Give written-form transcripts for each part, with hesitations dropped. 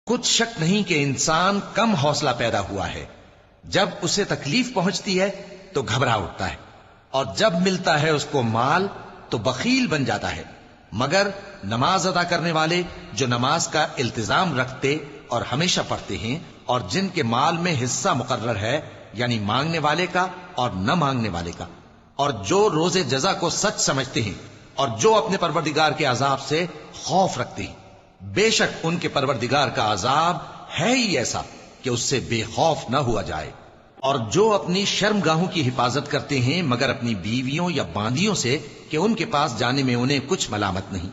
کچھ شک نہیں کہ انسان کم حوصلہ پیدا ہوا ہے، جب اسے تکلیف پہنچتی ہے تو گھبرا اٹھتا ہے، اور جب ملتا ہے اس کو مال تو بخیل بن جاتا ہے۔ مگر نماز ادا کرنے والے جو نماز کا التزام رکھتے اور ہمیشہ پڑھتے ہیں، اور جن کے مال میں حصہ مقرر ہے، یعنی مانگنے والے کا اور نہ مانگنے والے کا، اور جو روز جزا کو سچ سمجھتے ہیں، اور جو اپنے پروردگار کے عذاب سے خوف رکھتے ہیں، بے شک ان کے پروردگار کا عذاب ہے ہی ایسا کہ اس سے بے خوف نہ ہوا جائے۔ اور جو اپنی شرمگاہوں کی حفاظت کرتے ہیں مگر اپنی بیویوں یا باندیوں سے کہ ان کے پاس جانے میں انہیں کچھ ملامت نہیں،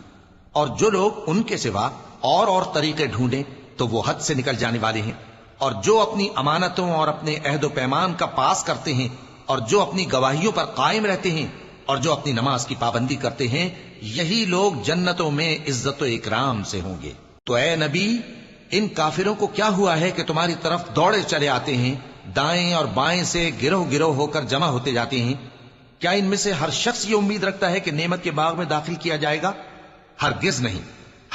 اور جو لوگ ان کے سوا اور طریقے ڈھونڈیں تو وہ حد سے نکل جانے والے ہیں، اور جو اپنی امانتوں اور اپنے عہد و پیمان کا پاس کرتے ہیں، اور جو اپنی گواہیوں پر قائم رہتے ہیں، اور جو اپنی نماز کی پابندی کرتے ہیں، یہی لوگ جنتوں میں عزت و اکرام سے ہوں گے۔ تو اے نبی، ان کافروں کو کیا ہوا ہے کہ تمہاری طرف دوڑے چلے آتے ہیں، دائیں اور بائیں سے گروہ گروہ ہو کر جمع ہوتے جاتے ہیں؟ کیا ان میں سے ہر شخص یہ امید رکھتا ہے کہ نعمت کے باغ میں داخل کیا جائے گا؟ ہرگز نہیں۔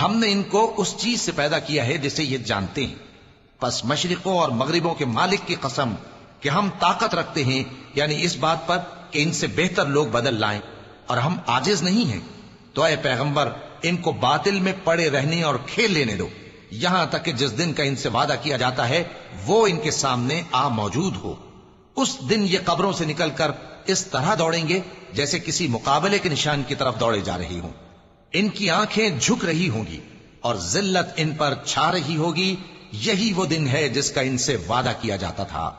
ہم نے ان کو اس چیز سے پیدا کیا ہے جسے یہ جانتے ہیں۔ پس مشرقوں اور مغربوں کے مالک کی قسم کہ ہم طاقت رکھتے ہیں، یعنی اس بات پر کہ ان سے بہتر لوگ بدل لائیں، اور ہم عاجز نہیں ہیں۔ تو اے پیغمبر، ان کو باطل میں پڑے رہنے اور کھیل لینے دو، یہاں تک کہ جس دن کا ان سے وعدہ کیا جاتا ہے وہ ان کے سامنے آ موجود ہو۔ اس دن یہ قبروں سے نکل کر اس طرح دوڑیں گے جیسے کسی مقابلے کے نشان کی طرف دوڑے جا رہی ہوں۔ ان کی آنکھیں جھک رہی ہوں گی اور ذلت ان پر چھا رہی ہوگی۔ یہی وہ دن ہے جس کا ان سے وعدہ کیا جاتا تھا۔